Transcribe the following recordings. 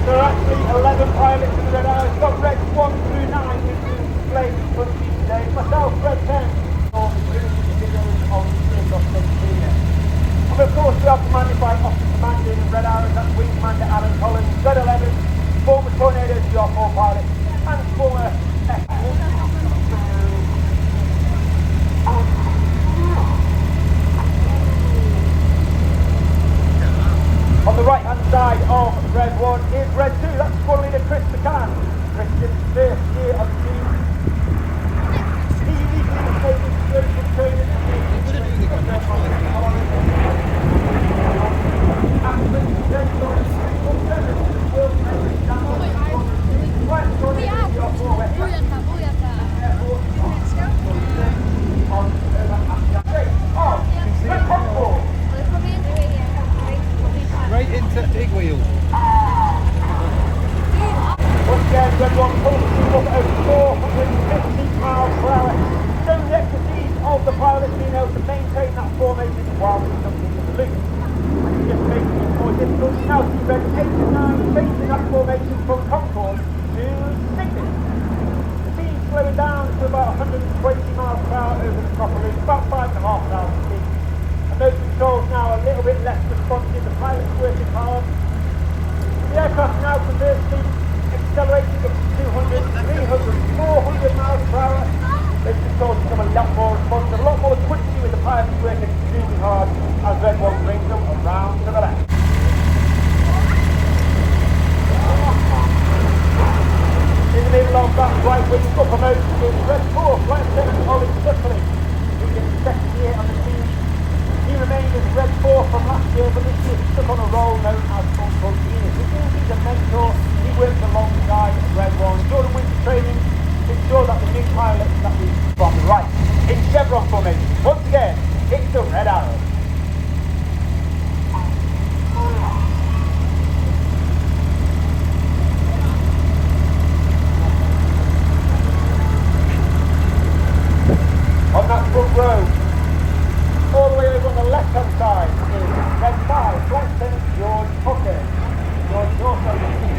There are actually 11 pilots in the Red Arrow. We've got Reds 1 through 9 who do display in front of you today. Myself, Red 10, all the videos on the Catalina. And of course we are commanded by Officer Commander in Red Arrows, that's Wing Commander Alan Collins, Red 11, former Tornado GR4 pilot, and former On the right hand side of Red 1 is Red 2, that's squad leader Chris McCann. Christian's first year on the team. He recently taken spiritual training right into big wheels. Once again, Red 1 pulls the up over 450 miles per hour, showing the expertise of the pilots being able to maintain that formation while conducting the loop. And it's just making it more difficult. You now see Red 8 and 9 changing that formation from Concord to Cygnus. The team's slowing down to about 120 miles per hour over the proper loop, about 5,500 feet. And those controls now a little bit less responsive. The pilots working hard. The aircraft now conversely accelerating up to 200, 300, 400 miles per hour. Those controls become a lot more responsive, a lot more twitchy with the pilots working extremely hard as Red 1 brings them around to the left. In the middle of that right wing uppermost is Red 4, Flight Attendant Musclepitt, who's in his second year on the team. He remained as Red 4 from last year, but this year he took on a role known as Uncle Genius. Which means he's a mentor. He works alongside Red 1 during winter training to ensure that the new pilots that we from the right in chevron formation. Once again, it's the Red Arrow. On that front row, all the way over on the left hand side is Red 5, Flight Attendant George Hooker. George is also the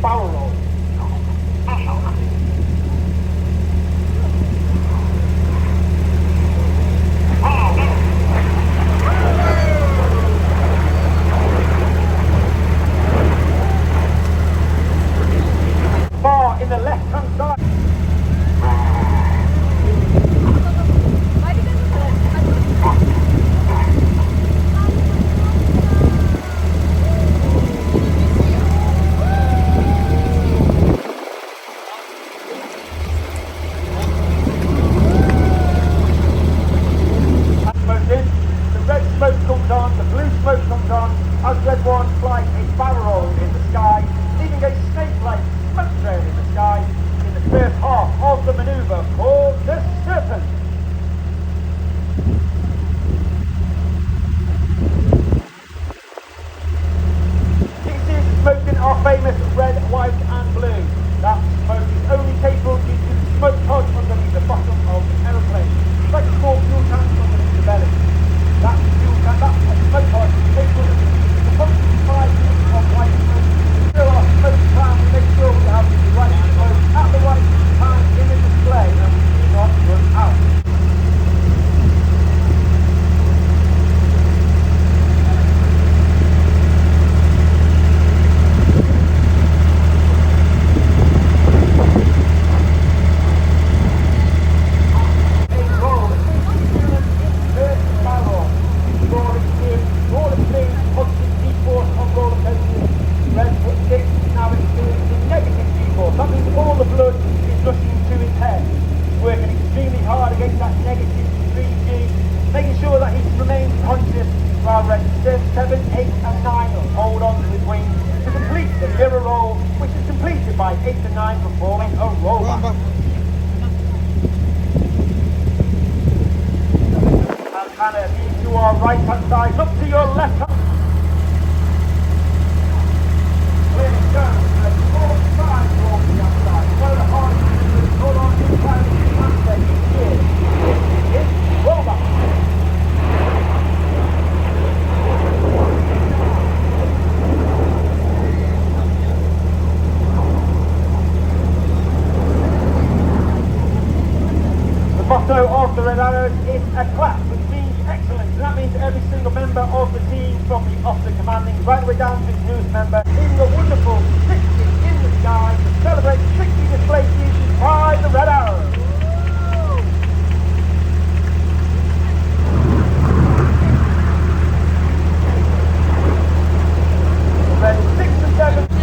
barrel roll. Bar in the left-hand side. As Red One flies a barrel roll in the sky, leaving a snake-like smoke trail in the sky in the first half of the manoeuvre called the Serpent. This is smoking our famous red, white and blue. That smoke is only capable due to the smoke pod underneath the bottom of the aeroplane. It's like a small fuel tank underneath the belly. That fuel tank, that smoke pod is capable of approximately 5 minutes of white smoke. Still our smoke plan, we make sure we have the right smoke at the right time in the display and we do not run out. That means all the blood is rushing to his head. He's working extremely hard against that negative 3G, making sure that he remains conscious while ready 7, 8 and 9 will hold on to his wings to complete the mirror roll, which is completed by 8 and 9 performing a rollback. And Hannah, lead to our right hand side, look to your left hand. Clearly done. The motto of the Red Arrows is a clap, which means excellence, and that means every single member of the team, from the officer commanding right the way down to the newest member, in the wonderful 60 in the sky to celebrate 60 display seasons by the Red Arrows. Ready, 6 and 7.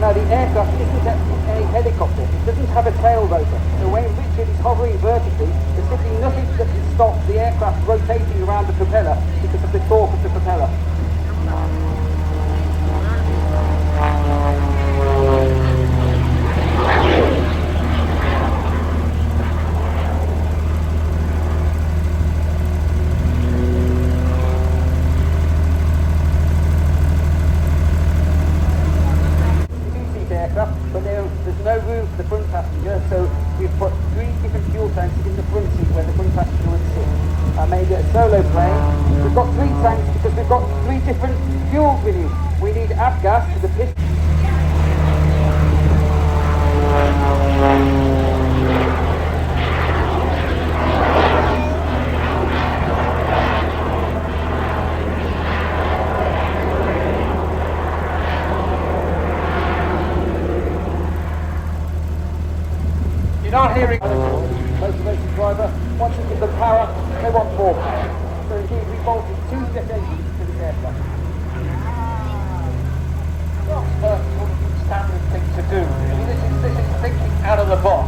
Now the aircraft isn't a helicopter, it doesn't have a tail rotor, so when Richard is hovering vertically, there's simply nothing that can stop the aircraft rotating around the propeller because of the torque of the propeller. But there's no room for the front passenger, so we've put 3 different fuel tanks in the front seat where the front passenger would sit. I made it a solo plane. We've got 3 tanks because we've got 3 different fuels we need. We need avgas for the piston. You're not hearing Motivation driver, once you give them power, they want more power. So indeed we bolted 2 jet engines to this aircraft. standard thing to do. This is thinking out of the box.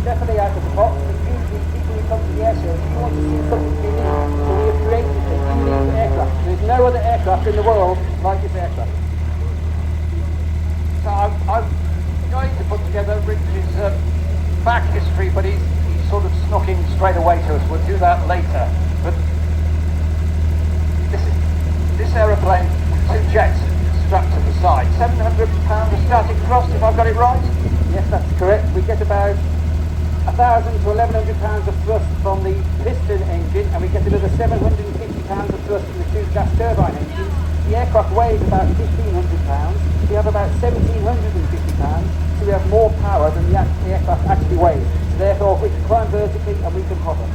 Definitely out of the box, but usually people who come to the air shows, you want to see something unique. So we have created a unique aircraft. There's no other aircraft in the world like this aircraft. So I'm going to put together Rich's back history, but he's sort of snuck in straight away to us. We'll do that later. But this aeroplane with 2 jets strapped to the side. £700 a static thrust, if I've got it right? Yes, that's correct. We get about 1,000 to 1,100 pounds of thrust from the piston engine, and we get another 750 pounds of thrust from the 2 gas turbine engines. The aircraft weighs about 1,500 pounds. We have about 1,750 pounds, so we have more power than the aircraft actually weighs. So therefore, we can climb vertically and we can hover.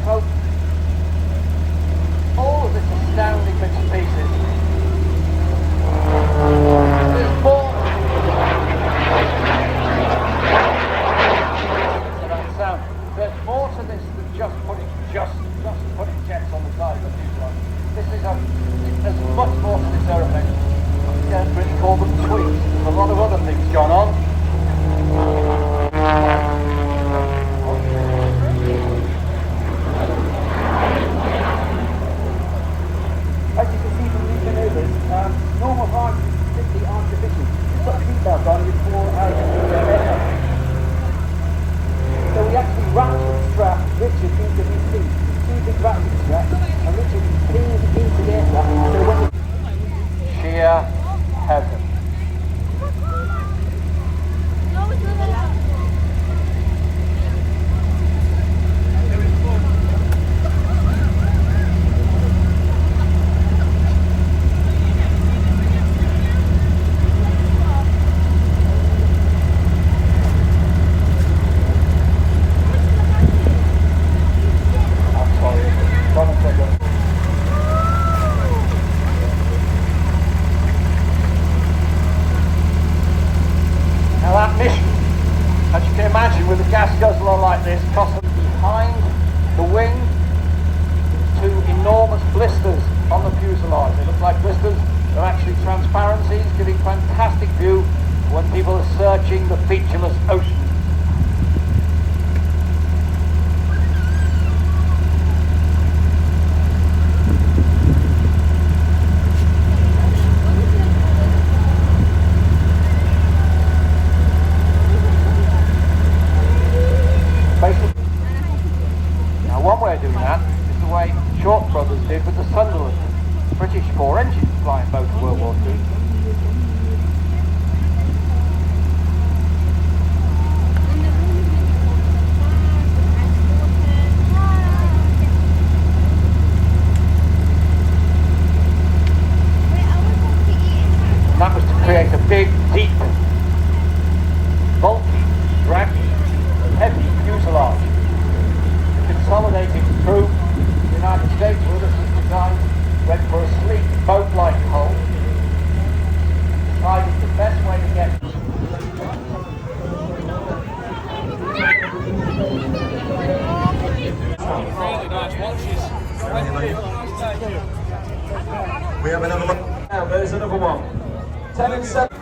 So, all of this astounding bits and pieces. There's more. There's more to this than just putting jets on the side of the fuselage. This is there's much more to this aeroplane. You don't really call them tweaks. There's a lot of other things going on. As you can see from these manoeuvres, normal height simply aren't sufficient. You've got a seatbelt on, you fall out of the aircraft. So we actually ratchet strap Richard into his seat. 2 big ratchet straps, and Richard pinned into the aircraft. So when Sheer heaven. With a gas guzzler like this, tossing behind the wing, 2 enormous blisters on the fuselage. They look like blisters, they're actually transparencies, giving fantastic view when people are searching the featureless ocean. Did with the Sunderland British 4 engines flying both World War II. That was to create a big, deep, bulky, draggy, heavy fuselage. Consolidated through the United States, with us was designed, went for a sleek boat-like hull, decided the best way to get really nice watches. We have another one. Now there's another one. 10 and 7.